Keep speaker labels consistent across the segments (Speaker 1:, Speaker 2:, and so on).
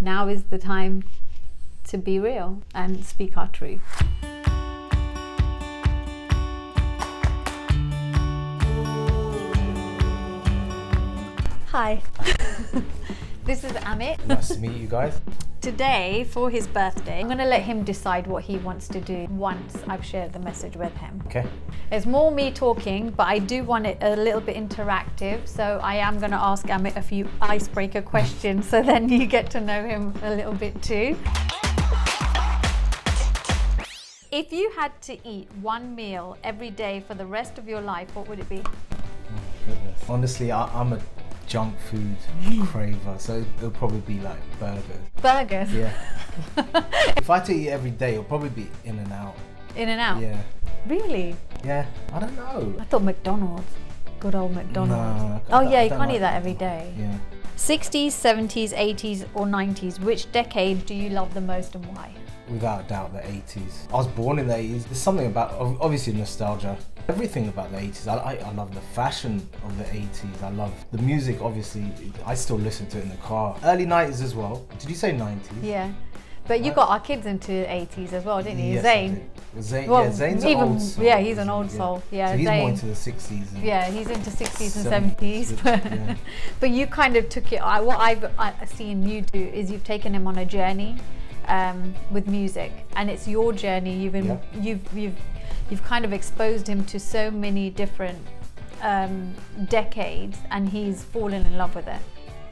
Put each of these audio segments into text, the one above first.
Speaker 1: now is the time to be real and speak our truth. Hi, this is Amit.
Speaker 2: Nice to meet you guys.
Speaker 1: Today, for his birthday, I'm going to let him decide what he wants to do once I've shared the message with him.
Speaker 2: Okay.
Speaker 1: It's more me talking, but I do want it a little bit interactive, so I am going to ask Amit a few icebreaker questions so then you get to know him a little bit too. If you had to eat one meal every day for the rest of your life, what would it be?
Speaker 2: Oh, goodness. Honestly, I'm a junk food craver, so it'll probably be like burgers.
Speaker 1: Burgers?
Speaker 2: Yeah. If I had to eat every day, it'll probably be In and Out.
Speaker 1: In and Out?
Speaker 2: Yeah.
Speaker 1: Really?
Speaker 2: Yeah. I don't know.
Speaker 1: I thought McDonald's. Good old McDonald's.
Speaker 2: No,
Speaker 1: oh yeah, you
Speaker 2: don't
Speaker 1: can't
Speaker 2: like
Speaker 1: eat that every day.
Speaker 2: Yeah.
Speaker 1: 60s, 70s, 80s or 90s, which decade do you love the most and why?
Speaker 2: Without a doubt, the 80s. I was born in the 80s. There's something about, obviously, nostalgia. Everything about the 80s. I love the fashion of the 80s. I love the music, obviously. I still listen to it in the car. Early 90s as well. Did you say 90s?
Speaker 1: Yeah. But you got our kids into 80s as well, didn't you?
Speaker 2: Yes,
Speaker 1: Zayn.
Speaker 2: Well, yeah, Zayn's an old soul.
Speaker 1: Yeah, he's an old soul. Yeah,
Speaker 2: so he's
Speaker 1: Zayn,
Speaker 2: more into the 60s. And
Speaker 1: yeah, he's into 60s and 70s. But, but you kind of took it, what I've seen you do is you've taken him on a journey with music, and it's your journey. You've kind of exposed him to so many different decades, and he's fallen in love with it.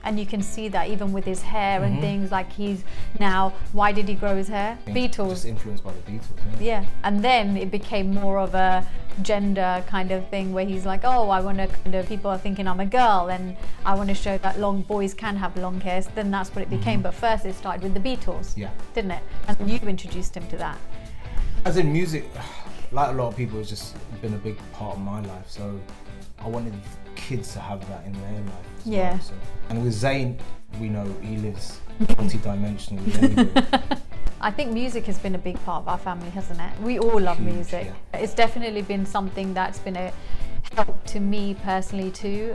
Speaker 1: And you can see that even with his hair and things, like he's now, why did he grow his hair? Beatles.
Speaker 2: Just influenced by the Beatles,
Speaker 1: yeah. And then it became more of a gender kind of thing where he's like, oh, I want to kind of, people are thinking I'm a girl and I want to show that boys can have long hair. So then that's what it became. But first it started with the Beatles, didn't it? And you introduced him to that.
Speaker 2: As in music, like a lot of people, it's just been a big part of my life. So I wanted kids to have that in their life as well, so. And with Zayn, we know he lives multi-dimensionally anyway.
Speaker 1: I think music has been a big part of our family, hasn't it? We all love music. Yeah. It's definitely been something that's been a help to me personally too,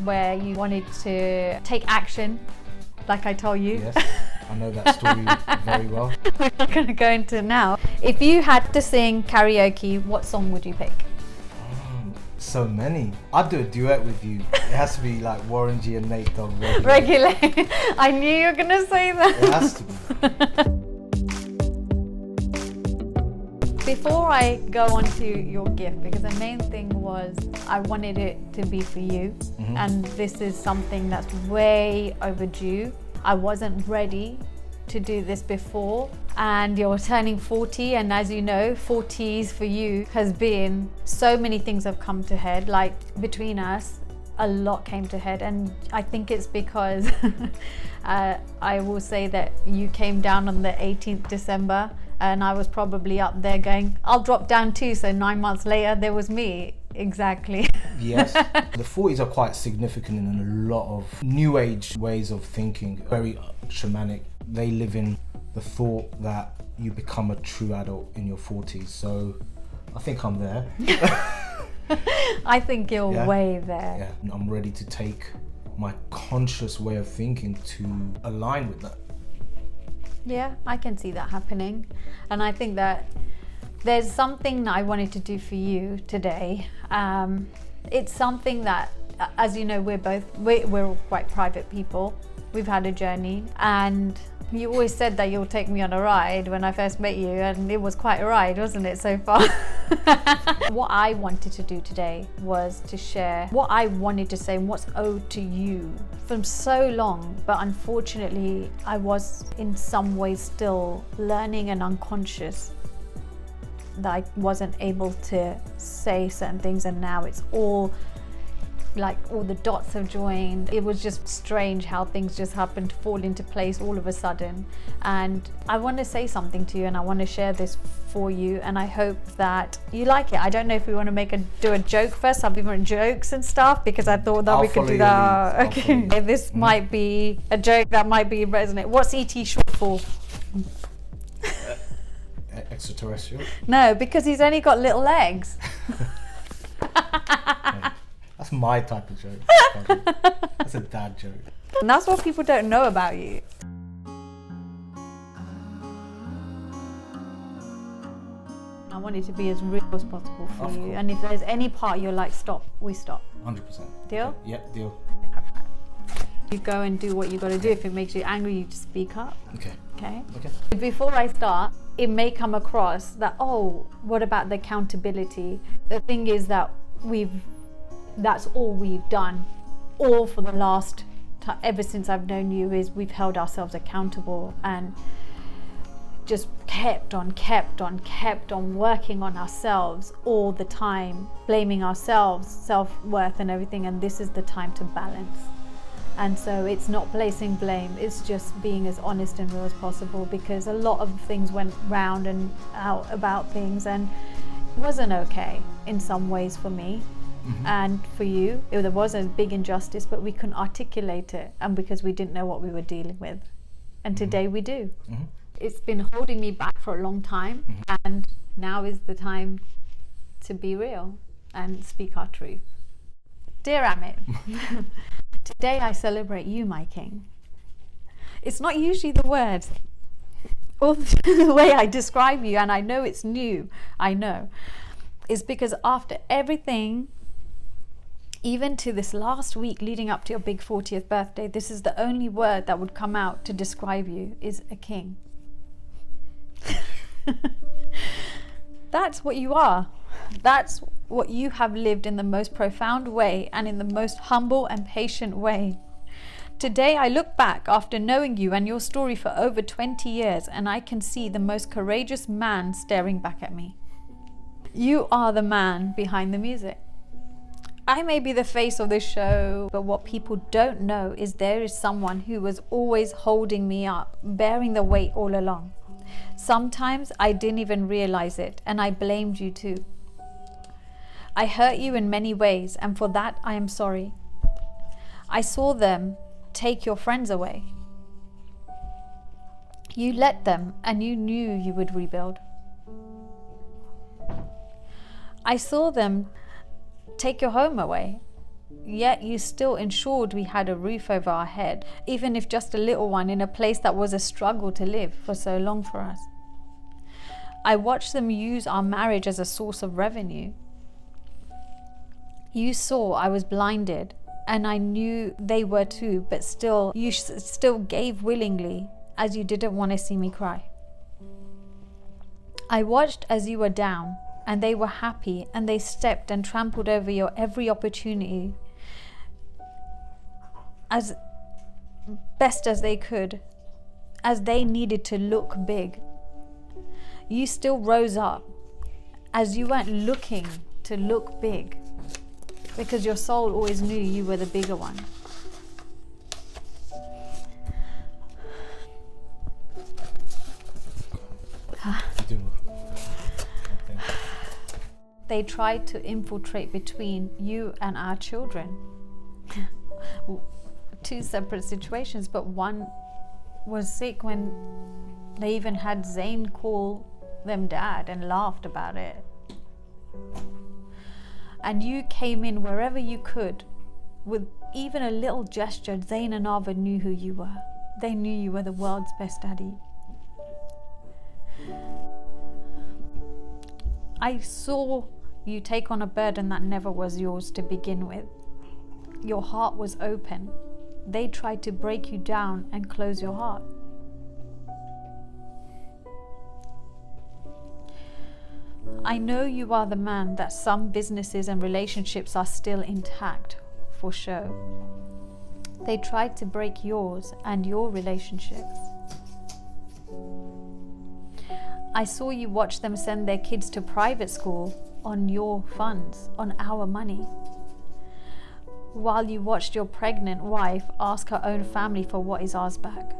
Speaker 1: where you wanted to take action, like I told you.
Speaker 2: Yes, I know that story very well.
Speaker 1: We're not going to go into it now. If you had to sing karaoke, what song would you pick?
Speaker 2: So many. I'd do a duet with you. It has to be like Warren G and Nate Dogg.
Speaker 1: Regular. I knew you were going to say that.
Speaker 2: It has to be.
Speaker 1: Before I go on to your gift, because the main thing was I wanted it to be for you, and this is something that's way overdue. I wasn't ready to do this before, and you're turning 40, and as you know, 40s for you has been, so many things have come to head. Like between us, a lot came to head, and I think it's because I will say that you came down on the 18th December and I was probably up there going, I'll drop down too. So 9 months later there was me. Exactly.
Speaker 2: Yes. The 40s are quite significant in a lot of new age ways of thinking, very shamanic. They live in the thought that you become a true adult in your 40s. So I think I'm there.
Speaker 1: I think you're way there.
Speaker 2: Yeah, I'm ready to take my conscious way of thinking to align with that.
Speaker 1: Yeah, I can see that happening. And I think that there's something that I wanted to do for you today. It's something that, as you know, we're all quite private people. We've had a journey, and you always said that you'll take me on a ride when I first met you, and it was quite a ride, wasn't it, so far? What I wanted to do today was to share what I wanted to say and what's owed to you from so long, but unfortunately I was in some ways still learning and unconscious that I wasn't able to say certain things, and now it's all like all the dots have joined. It was just strange how things just happened to fall into place all of a sudden. And I want to say something to you, and I want to share this for you, and I hope that you like it. I don't know if we want to do a joke first. Some people want jokes and stuff, because I thought that we could do that. Okay, this might be a joke that might be resonant. What's ET short for?
Speaker 2: Extraterrestrial?
Speaker 1: No, because he's only got little legs.
Speaker 2: That's my type of joke. That's a dad joke.
Speaker 1: And that's what people don't know about you. I want it to be as real as possible for
Speaker 2: Of
Speaker 1: you.
Speaker 2: course.
Speaker 1: And if there's any part you're like, stop, we stop.
Speaker 2: 100%.
Speaker 1: Deal?
Speaker 2: Okay. Yep, deal.
Speaker 1: You go and do what you got to do. If it makes you angry, you just speak up.
Speaker 2: Okay.
Speaker 1: Okay?
Speaker 2: Okay.
Speaker 1: Before I start, it may come across that, oh, what about the accountability? The thing is that that's all we've done. All for the last, ever since I've known you, is we've held ourselves accountable and just kept on working on ourselves all the time, blaming ourselves, self-worth and everything. And this is the time to balance. And so it's not placing blame, it's just being as honest and real as possible, because a lot of things went round and out about things, and it wasn't okay in some ways for me. And for you, there was a big injustice, but we couldn't articulate it, and because we didn't know what we were dealing with. And today we do. It's been holding me back for a long time, and now is the time to be real and speak our truth. Dear Amit, today I celebrate you, my king. It's not usually the words or the way I describe you, and I know it's new, I know. It's because after everything, even to this last week leading up to your big 40th birthday, this is the only word that would come out to describe you, is a king. That's what you are. That's what you have lived in the most profound way and in the most humble and patient way. Today I look back after knowing you and your story for over 20 years, and I can see the most courageous man staring back at me. You are the man behind the music. I may be the face of this show, but what people don't know is there is someone who was always holding me up, bearing the weight all along. Sometimes I didn't even realize it, and I blamed you too. I hurt you in many ways, and for that I am sorry. I saw them take your friends away. You let them, and you knew you would rebuild. I saw them take your home away, yet you still ensured we had a roof over our head, even if just a little one, in a place that was a struggle to live for so long for us. I watched them use our marriage as a source of revenue. You saw I was blinded, and I knew they were too, but still, you still gave willingly, as you didn't want to see me cry. I watched as you were down, and they were happy, and they stepped and trampled over your every opportunity as best as they could, as they needed to look big. You still rose up, as you weren't looking to look big, because your soul always knew you were the bigger one. They tried to infiltrate between you and our children. Two separate situations, but one was sick when they even had Zayn call them dad and laughed about it. And you came in wherever you could with even a little gesture. Zayn and Ava knew who you were. They knew you were the world's best daddy. I saw you take on a burden that never was yours to begin with. Your heart was open. They tried to break you down and close your heart. I know you are the man that some businesses and relationships are still intact for show. They tried to break yours and your relationships. I saw you watch them send their kids to private school on your funds, on our money, while you watched your pregnant wife ask her own family for what is ours back.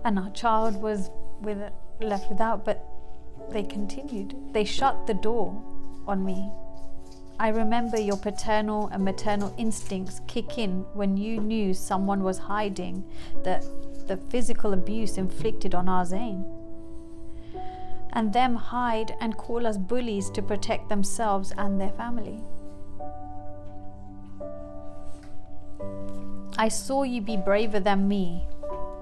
Speaker 1: And our child was left without, but they continued. They shut the door on me. I remember your paternal and maternal instincts kick in when you knew someone was hiding the physical abuse inflicted on our Zayn. and them hide and call us bullies to protect themselves and their family. I saw you be braver than me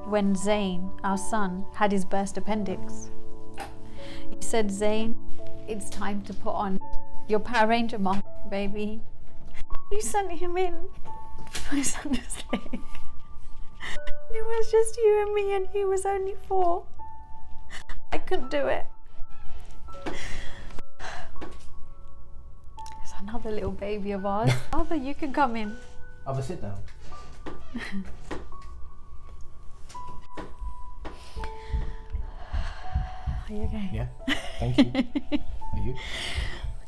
Speaker 1: when Zayn, our son, had his burst appendix. You said, Zayn, it's time to put on your Power Ranger mask, baby. You sent him in for his understanding. It was just you and me, and he was only 4. I couldn't do it. There's another little baby of ours. Arthur, you can come in.
Speaker 2: Have a sit down.
Speaker 1: Are you okay?
Speaker 2: Yeah, thank you. Are you?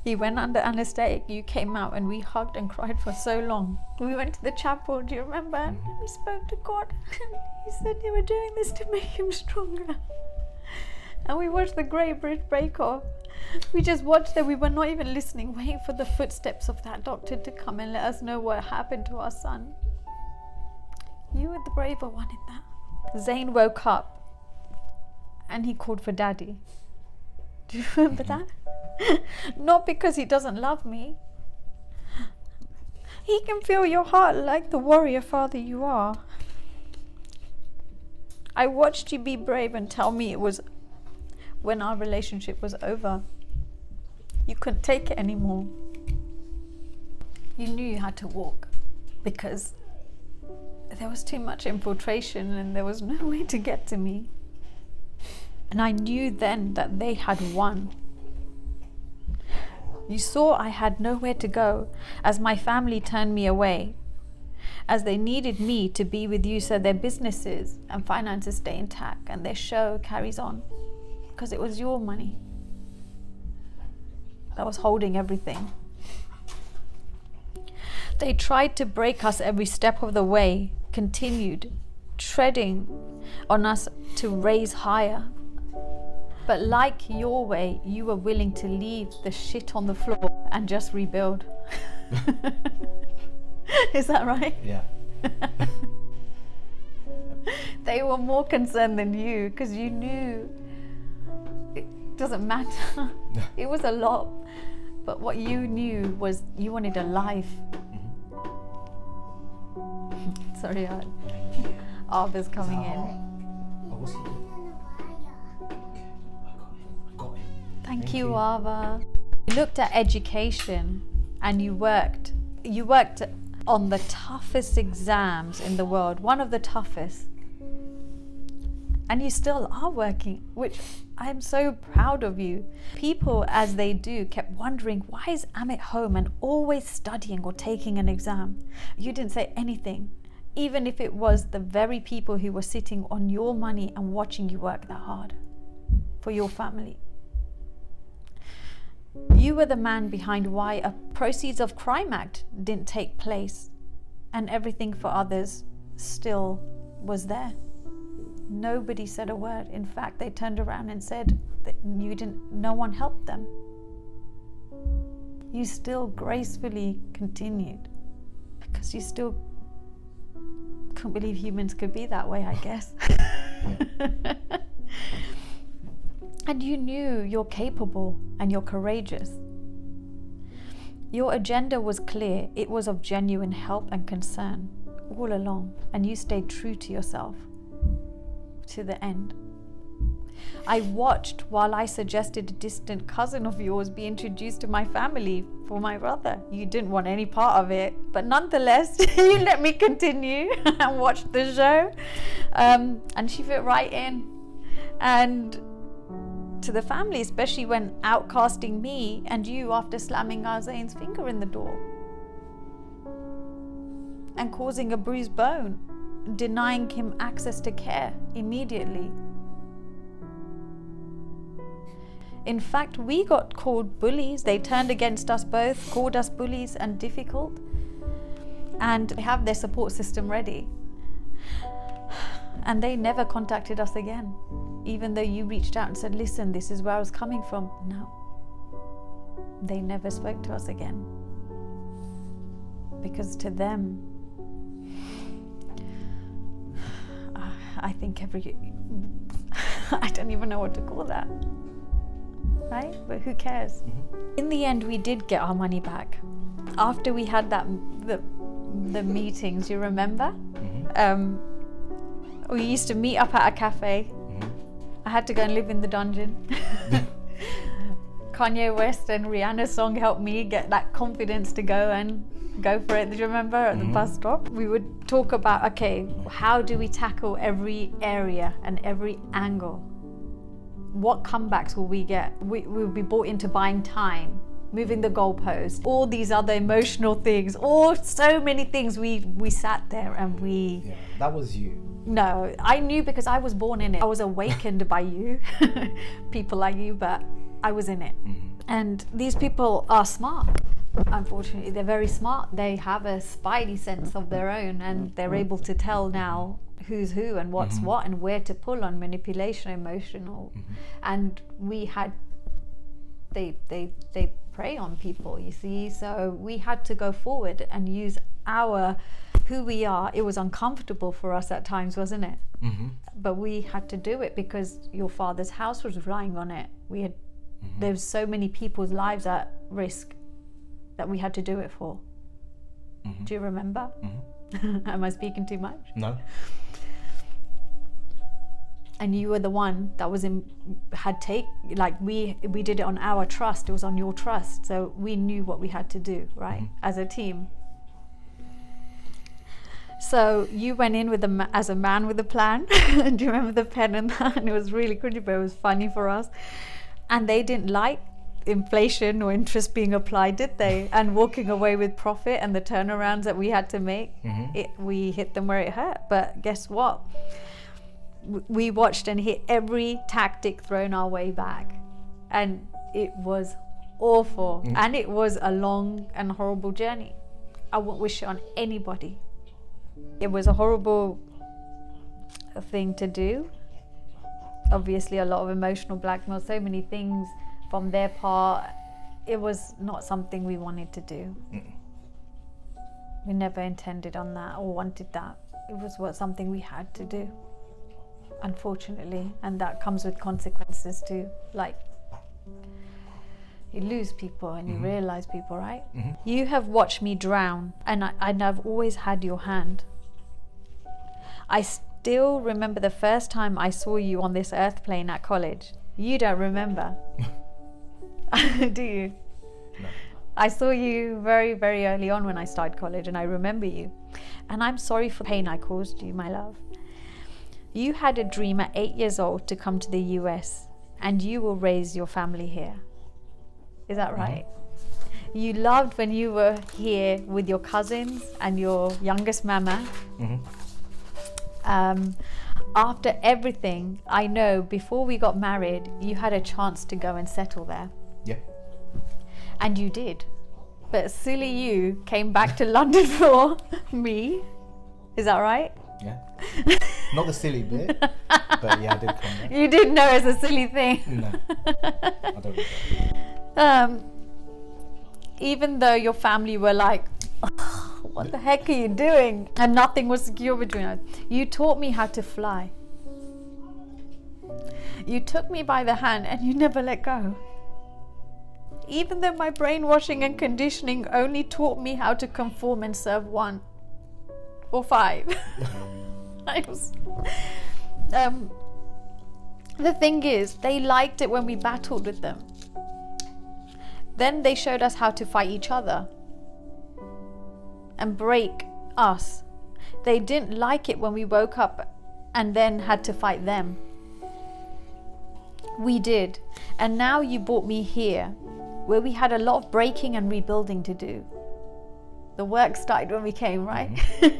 Speaker 1: He went under anesthetic, you came out, and we hugged and cried for so long. We went to the chapel, do you remember? And we spoke to God. He said they were doing this to make him stronger. And we watched the Great Bridge Break Off. We just watched it. We were not even listening, waiting for the footsteps of that doctor to come and let us know what happened to our son. You were the braver one in that. Zayn woke up and he called for daddy. Do you remember that? Not because he doesn't love me. He can feel your heart like the warrior father you are. I watched you be brave and tell me it was when our relationship was over. You couldn't take it anymore. You knew you had to walk because there was too much infiltration and there was no way to get to me. And I knew then that they had won. You saw I had nowhere to go as my family turned me away, as they needed me to be with you so their businesses and finances stay intact and their show carries on, because it was your money that was holding everything. They tried to break us every step of the way, continued treading on us to raise higher. But like your way, you were willing to leave the shit on the floor and just rebuild. Is that right?
Speaker 2: Yeah.
Speaker 1: They were more concerned than you because you knew it doesn't matter. It was a lot. But what you knew was you wanted a life. Sorry, Arva's coming in.
Speaker 2: Oh, what's he doing?
Speaker 1: Thank you, Arva. You looked at education and you worked on the toughest exams in the world, one of the toughest. And you still are working, which I'm so proud of you. People, as they do, kept wondering, why is Amit home and always studying or taking an exam? You didn't say anything, even if it was the very people who were sitting on your money and watching you work that hard for your family. You were the man behind why a Proceeds of Crime Act didn't take place, and everything for others still was there. Nobody said a word. In fact, they turned around and said that no one helped them. You still gracefully continued because you still couldn't believe humans could be that way, I guess. And you knew you're capable and you're courageous. Your agenda was clear. It was of genuine help and concern all along, and you stayed true to yourself to the end. I watched while I suggested a distant cousin of yours be introduced to my family for my brother. You didn't want any part of it, but nonetheless, you let me continue and watch the show. And she fit right in. And to the family, especially when outcasting me and you after slamming Zayn's finger in the door and causing a bruised bone, denying him access to care immediately. In fact, we got called bullies. They turned against us both, called us bullies and difficult, and they have their support system ready. And they never contacted us again, even though you reached out and said, listen, this is where I was coming from. No, they never spoke to us again. Because to them, I think I don't even know what to call that. right? But who cares? In the end, we did get our money back. After we had the meetings, you remember? We used to meet up at a cafe. I had to go and live in the dungeon. Kanye West and Rihanna's song helped me get that confidence to go for it. Do you remember at the bus stop? We would talk about, okay, how do we tackle every area and every angle? What comebacks will we get? We'll be brought into buying time, moving the goalpost, all these other emotional things, so many things. We sat there and we...
Speaker 2: Yeah, that was you.
Speaker 1: No, I knew because I was born in it. I was awakened by you, people like you, but I was in it. And these people are smart. Unfortunately, they're very smart. They have a spidey sense of their own, and they're able to tell now who's who and what's what and where to pull on manipulation, emotional. And we had, they prey on people, you see. So we had to go forward and use who we are. It was uncomfortable for us at times, wasn't it? But we had to do it because your father's house was relying on it. There's so many people's lives at risk that we had to do it for. Do you remember? Am I speaking too much?
Speaker 2: No.
Speaker 1: And you were the one that was we did it on our trust. It was on your trust. So we knew what we had to do, right? As a team. So you went in as a man with a plan. Do you remember the pen and that? And it was really cringy, but it was funny for us. And they didn't like inflation or interest being applied, did they? And walking away with profit and the turnarounds that we had to make, we hit them where it hurt. But guess what? We watched and hit every tactic thrown our way back. And it was awful. And it was a long and horrible journey. I won't wish it on anybody. It was a horrible thing to do. Obviously, a lot of emotional blackmail, so many things from their part. It was not something we wanted to do. We never intended on that or wanted that. It was something we had to do, unfortunately, and that comes with consequences too. Like, you lose people and you realize people, right? You have watched me drown, and I've always had your hand. I still remember the first time I saw you on this earth plane at college. You don't remember. Do you?
Speaker 2: No.
Speaker 1: I saw you very, very early on when I started college, and I remember you. And I'm sorry for the pain I caused you, my love. You had a dream at 8 years old to come to the US, and you will raise your family here. Is that right? You loved when you were here with your cousins and your youngest mama. After everything, I know before we got married, you had a chance to go and settle there.
Speaker 2: Yeah.
Speaker 1: And you did. But silly you came back to London for me. Is that right?
Speaker 2: Yeah. Not the silly bit, but yeah, I did come back.
Speaker 1: You didn't know it's a silly thing.
Speaker 2: No. I don't regret it.
Speaker 1: Even though your family were like, what the heck are you doing? And nothing was secure between us. You taught me how to fly. You took me by the hand and you never let go. Even though my brainwashing and conditioning only taught me how to conform and serve 1 or 5. The thing is, they liked it when we battled with them. Then they showed us how to fight each other and break us. They didn't like it when we woke up and then had to fight them. We did. And now you brought me here, where we had a lot of breaking and rebuilding to do. The work started when we came, right?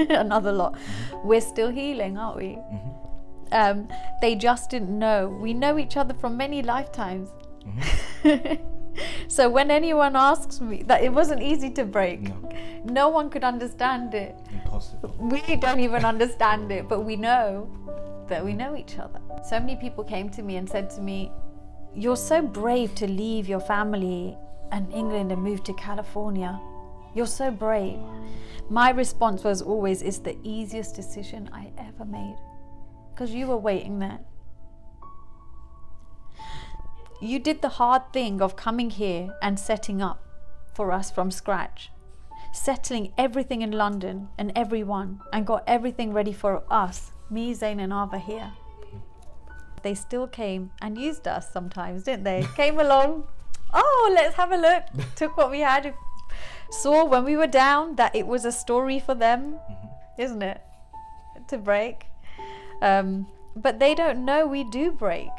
Speaker 1: Another lot. We're still healing, aren't we? They just didn't know. We know each other from many lifetimes. So when anyone asks me, that it wasn't easy to break. No one could understand it.
Speaker 2: Impossible.
Speaker 1: We don't even understand it, but we know that we know each other. So many people came to me and said to me, you're so brave to leave your family and England and move to California. You're so brave. My response was always, it's the easiest decision I ever made. Because you were waiting there. You did the hard thing of coming here and setting up for us from scratch, settling everything in London and everyone, and got everything ready for us, me, Zayn and Ava here. They still came and used us sometimes, didn't they? Came along, oh, let's have a look, took what we had, saw when we were down that it was a story for them, isn't it, to break. But they don't know we do break.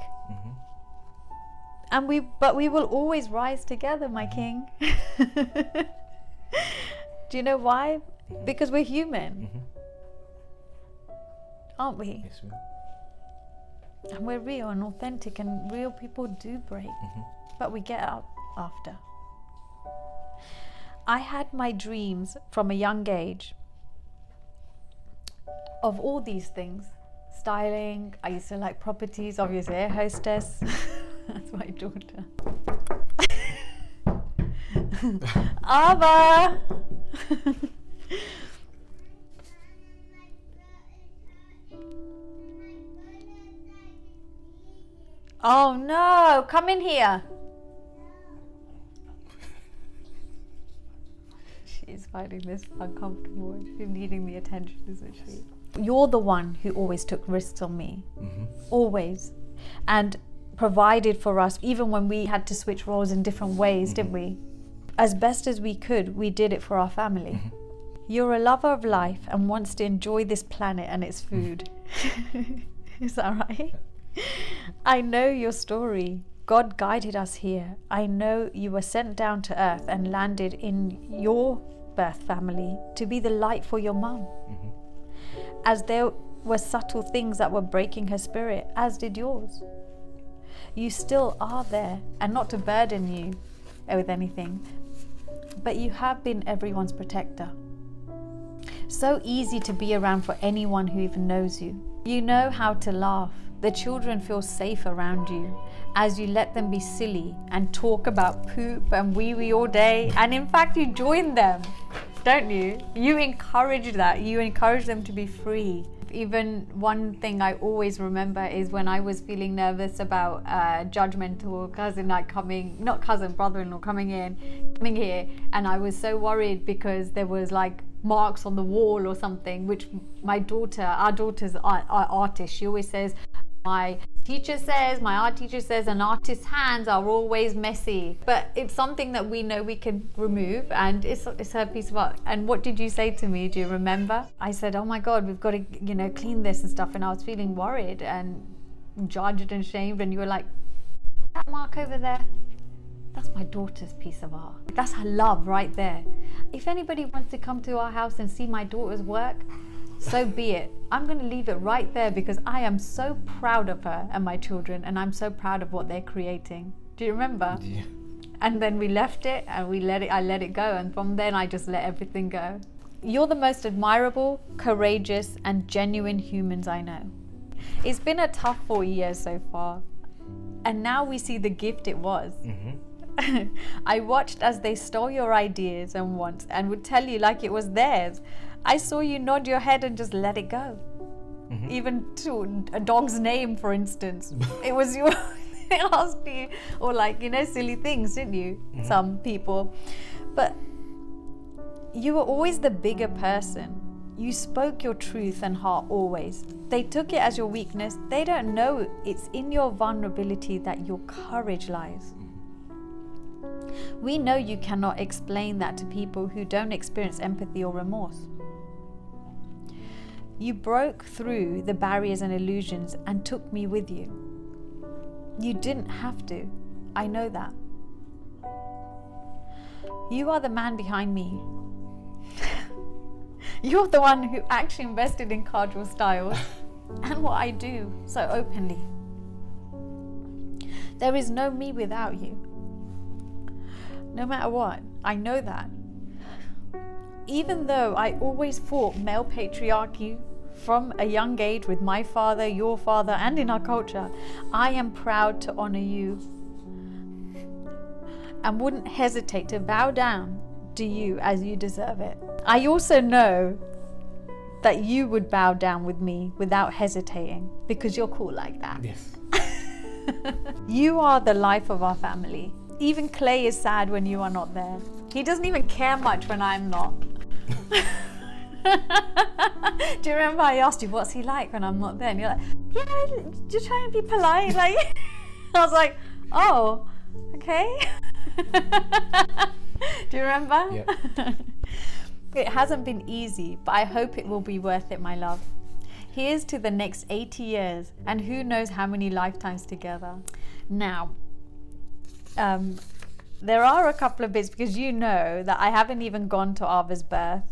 Speaker 1: And but we will always rise together, my king. Do you know why? Because we're human, aren't we?
Speaker 2: Yes, we are.
Speaker 1: And we're real and authentic, and real people do break, but we get up after. I had my dreams from a young age of all these things. Styling, I used to like properties, obviously, air hostess. That's my daughter. Ava! Oh no, come in here. She's finding this uncomfortable. She's needing the attention, isn't she? You're the one who always took risks on me. Always. And provided for us, even when we had to switch roles in different ways, didn't we? As best as we could, we did it for our family. You're a lover of life and wants to enjoy this planet and its food. Is that right? I know your story. God guided us here. I know you were sent down to earth and landed in your birth family to be the light for your mum. As there were subtle things that were breaking her spirit, as did yours. You still are there, and not to burden you with anything, but you have been everyone's protector. So easy to be around for anyone who even knows you. You know how to laugh. The children feel safe around you as you let them be silly and talk about poop and wee-wee all day. And in fact, you join them, don't you? You encourage that. You encourage them to be free. Even one thing I always remember is when I was feeling nervous about judgmental cousin, like brother-in-law coming here, and I was so worried because there was like marks on the wall or something, which our daughter's artist, she always says, my art teacher says an artist's hands are always messy, but it's something that we know we can remove, and it's her piece of art. And what did you say to me? Do you remember? I said, oh my God, we've got to clean this and stuff, and I was feeling worried and judged and shamed, and you were like, that mark over there, that's my daughter's piece of art. That's her love right there. If anybody wants to come to our house and see my daughter's work, so be it. I'm going to leave it right there because I am so proud of her and my children, and I'm so proud of what they're creating. Do you remember?
Speaker 2: Yeah.
Speaker 1: And then we left it and I let it go, and from then I just let everything go. You're the most admirable, courageous and genuine humans I know. It's been a tough 4 years so far, and now we see the gift it was. I watched as they stole your ideas and wants and would tell you like it was theirs. I saw you nod your head and just let it go. Even to a dog's name, for instance. It was you. They asked you, or silly things, didn't you? Some people. But you were always the bigger person. You spoke your truth and heart always. They took it as your weakness. They don't know it's in your vulnerability that your courage lies. We know you cannot explain that to people who don't experience empathy or remorse. You broke through the barriers and illusions and took me with you. You didn't have to. I know that. You are the man behind me. You're the one who actually invested in Kajal Styles and what I do so openly. There is no me without you. No matter what, I know that. Even though I always fought male patriarchy from a young age with my father, your father, and in our culture, I am proud to honor you and wouldn't hesitate to bow down to you as you deserve it. I also know that you would bow down with me without hesitating because you're cool like that.
Speaker 2: Yes.
Speaker 1: You are the life of our family. Even Clay is sad when you are not there. He doesn't even care much when I'm not. Do you remember I asked you, what's he like when I'm not there? And you're like, yeah, just trying to be polite. Like, I was like, oh, okay. Do you remember?
Speaker 2: Yeah.
Speaker 1: It hasn't been easy, but I hope it will be worth it, my love. Here's to the next 80 years and who knows how many lifetimes together. Now, there are a couple of bits because you know that I haven't even gone to Ava's birth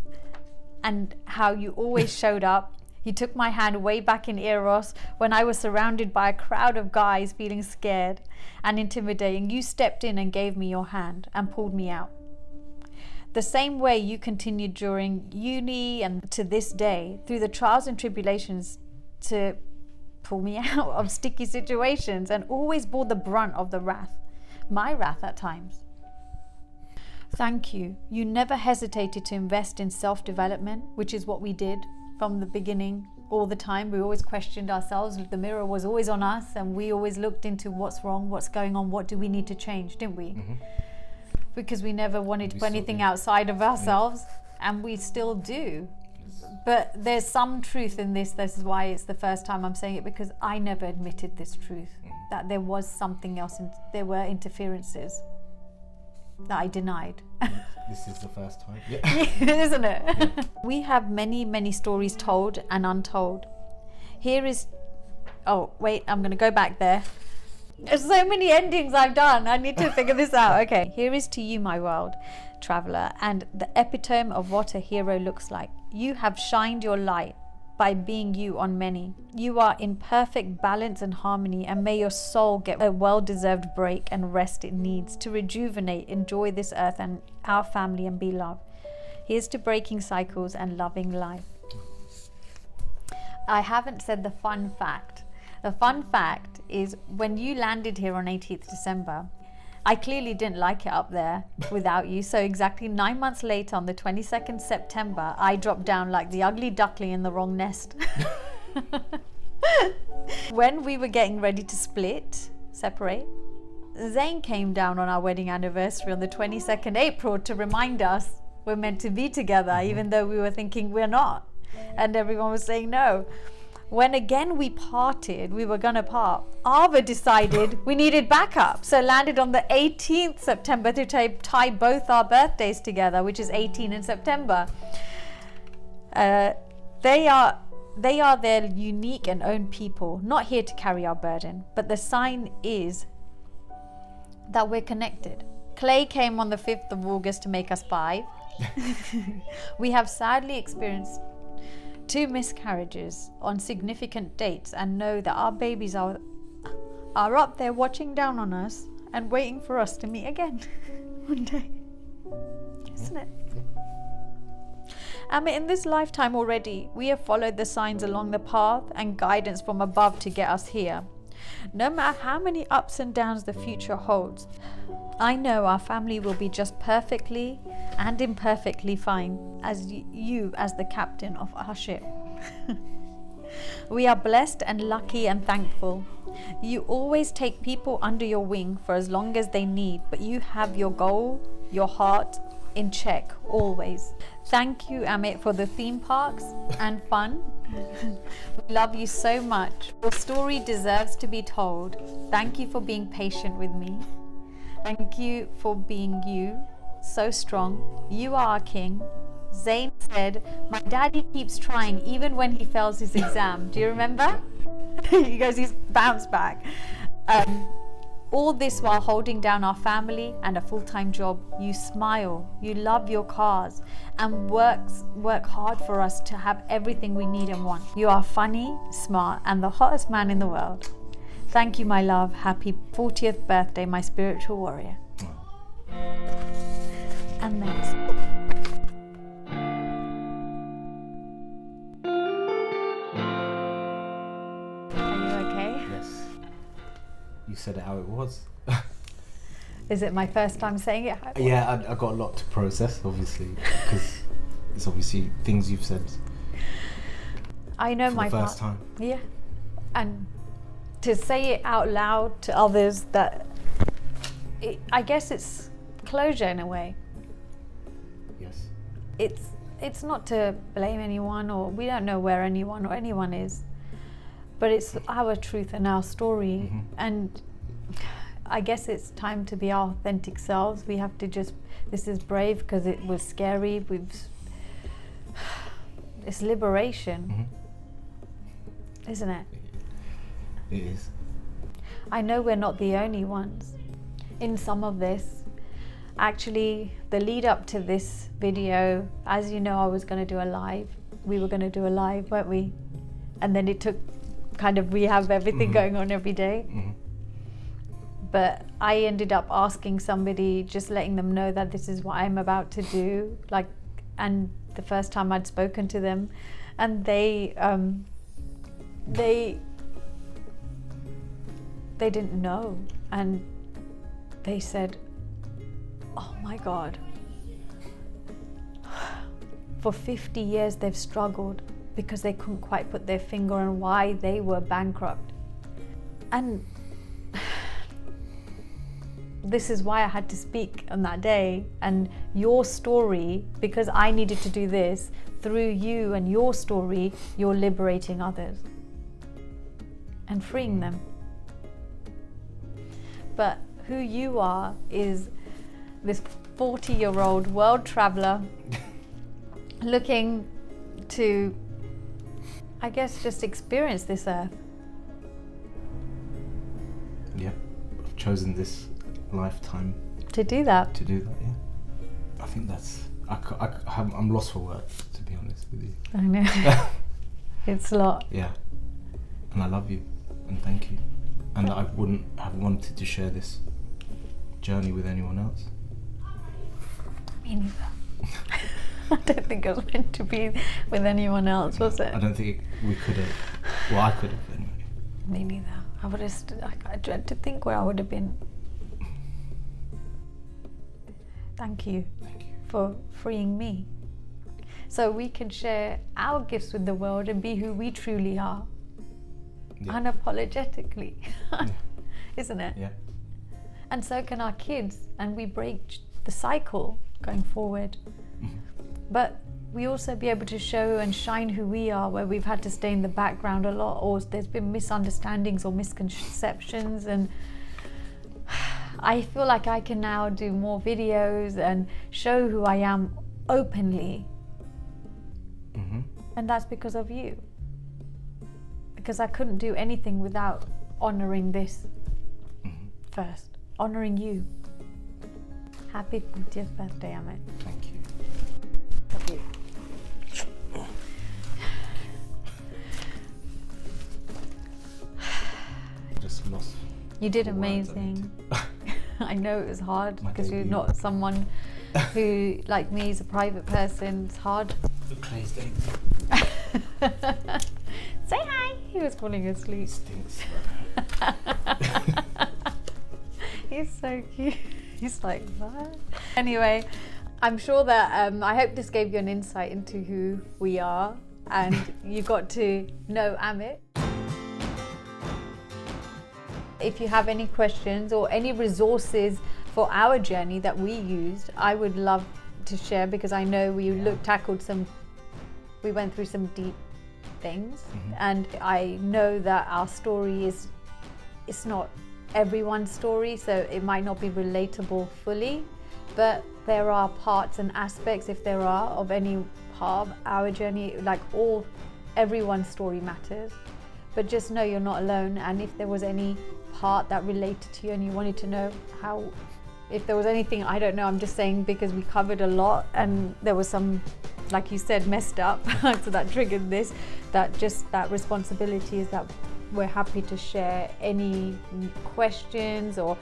Speaker 1: and how you always showed up. You took my hand way back in Eros when I was surrounded by a crowd of guys feeling scared and intimidating. You stepped in and gave me your hand and pulled me out. The same way you continued during uni and to this day through the trials and tribulations to pull me out of sticky situations and always bore the brunt of the wrath, my wrath at times. Thank you. You never hesitated to invest in self-development, which is what we did from the beginning all the time. We always questioned ourselves. The mirror was always on us and we always looked into what's wrong, what's going on, what do we need to change, didn't we? Mm-hmm. Because we never wanted to put anything outside of ourselves, and we still do. But there's some truth in this. This is why it's the first time I'm saying it, because I never admitted this truth, that there was something else and there were interferences that I denied.
Speaker 2: This is the first time. Yeah.
Speaker 1: Isn't it?
Speaker 2: Yeah.
Speaker 1: We have many, many stories told and untold. Here is... Oh, wait, I'm going to go back there. There's so many endings I've done. I need to figure this out. Okay. Here is to you, my world traveler, and the epitome of what a hero looks like. You have shined your light by being you on many. You are in perfect balance and harmony, and may your soul get a well-deserved break and rest it needs to rejuvenate, enjoy this earth and our family and be loved. Here's to breaking cycles and loving life. I haven't said the fun fact. The fun fact is when you landed here on 18th December, I clearly didn't like it up there without you. So exactly 9 months later, on the 22nd September, I dropped down like the ugly duckling in the wrong nest. When we were getting ready to separate, Zayn came down on our wedding anniversary on the 22nd April to remind us we're meant to be together, even though we were thinking we're not. And everyone was saying no. When again we parted, we were gonna part, Ava decided we needed backup, so landed on the 18th September to tie both our birthdays together, which is 18 in September. They are their unique and own people, not here to carry our burden, but the sign is that we're connected. Clay came on the 5th of August to make us 5. We have sadly experienced 2 miscarriages on significant dates and know that our babies are up there watching down on us and waiting for us to meet again one day. Isn't it? In this lifetime already, we have followed the signs along the path and guidance from above to get us here. No matter how many ups and downs the future holds, I know our family will be just perfectly and imperfectly fine as you as the captain of our ship. We are blessed and lucky and thankful. You always take people under your wing for as long as they need, but you have your goal, your heart in check always. Thank you, Amit, for the theme parks and fun. We love you so much. Your story deserves to be told. Thank you for being patient with me. Thank you for being you, so strong. You are our king. Zayn said, my daddy keeps trying even when he fails his exam. Do you remember? He goes, he's bounced back. All this while holding down our family and a full-time job. You smile, you love your cars, and work hard for us to have everything we need and want. You are funny, smart, and the hottest man in the world. Thank you, my love. Happy 40th birthday, my spiritual warrior. And next. Are you okay?
Speaker 2: Yes. You said it how it was.
Speaker 1: Is it my first time saying it?
Speaker 2: Yeah, I got a lot to process, obviously, because it's obviously things you've said.
Speaker 1: I know
Speaker 2: for
Speaker 1: my
Speaker 2: the first time.
Speaker 1: Yeah, and to say it out loud to others, that I guess it's closure in a way.
Speaker 2: Yes.
Speaker 1: It's not to blame anyone, or we don't know where anyone is, but it's our truth and our story. And I guess it's time to be our authentic selves. We have to just, this is brave because it was scary. It's liberation, isn't it?
Speaker 2: It is.
Speaker 1: I know we're not the only ones in some of this. Actually, the lead up to this video, as you know, I was going to do a live. We were going to do a live, weren't we? And then it took kind of, we have everything going on every day. But I ended up asking somebody, just letting them know that this is what I'm about to do. Like, and the first time I'd spoken to them, and they didn't know, and they said, oh my God, for 50 years they've struggled because they couldn't quite put their finger on why they were bankrupt. And this is why I had to speak on that day, and your story, because I needed to do this, through you and your story, you're liberating others and freeing them. But who you are is this 40-year-old world traveler looking to, I guess, just experience this earth.
Speaker 2: Yeah, I've chosen this lifetime
Speaker 1: To do that.
Speaker 2: Yeah. I think that's, I'm lost for words, to be honest with you.
Speaker 1: I know. It's a lot.
Speaker 2: Yeah. And I love you, and thank you. And I wouldn't have wanted to share this journey with anyone else.
Speaker 1: Me neither. I don't think it was meant to be with anyone else, was it?
Speaker 2: I don't think we could have. Well, I could have anyway.
Speaker 1: Me neither. I would have. I dread to think where I would have been. Thank you.
Speaker 2: Thank you.
Speaker 1: For freeing me, so we can share our gifts with the world and be who we truly are, unapologetically. Isn't it?
Speaker 2: Yeah.
Speaker 1: And so can our kids, and we break the cycle going forward. But we also be able to show and shine who we are, where we've had to stay in the background a lot, or there's been misunderstandings or misconceptions. And I feel like I can now do more videos and show who I am openly. And that's because of you. Because I couldn't do anything without honoring this first. Honoring you. Happy 40th birthday, Amit.
Speaker 2: Thank you.
Speaker 1: Love you.
Speaker 2: Just lost.
Speaker 1: You did
Speaker 2: for words,
Speaker 1: amazing. I know it was hard
Speaker 2: My
Speaker 1: because you're
Speaker 2: debut.
Speaker 1: not someone who, like me, is a private person. It's hard.
Speaker 2: The Clay's day
Speaker 1: Say hi. He was falling asleep.
Speaker 2: stinks.
Speaker 1: He's so cute. He's like, what? Anyway, I'm sure that I hope this gave you an insight into who we are, and you got to know Amit. If you have any questions or any resources for our journey that we used, I would love to share, because I know we went through some deep things, and I know that our story it's not everyone's story, so it might not be relatable fully, but there are parts and aspects, if there are, of any part of our journey. Like everyone's story matters, but just know you're not alone. And if there was any part that related to you and you wanted to know if there was anything, I don't know, I'm just saying, because we covered a lot and there was some, like you said, messed up, so that triggered this, that responsibility is that we're happy to share any questions or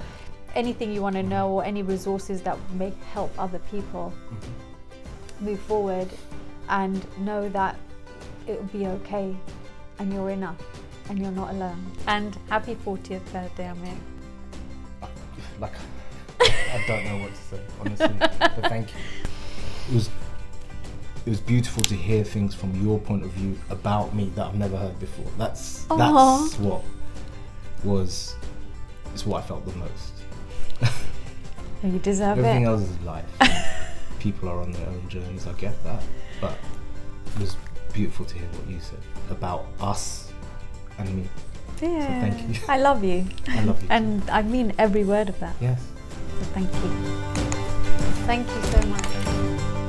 Speaker 1: anything you want to know, or any resources that may help other people move forward, and know that it will be okay, and you're enough, and you're not alone. And happy 40th birthday, Amit.
Speaker 2: Like, I don't know what to say, honestly. But thank you. It was beautiful to hear things from your point of view about me that I've never heard before. That's what it's what I felt the most.
Speaker 1: You deserve
Speaker 2: Everything
Speaker 1: it.
Speaker 2: else is life. People are on their own journeys, I get that. But it was beautiful to hear what you said about us and me.
Speaker 1: Yeah.
Speaker 2: So thank you.
Speaker 1: I love you.
Speaker 2: I love you.
Speaker 1: And I mean every word of that.
Speaker 2: Yes.
Speaker 1: So thank you. Thank you so much.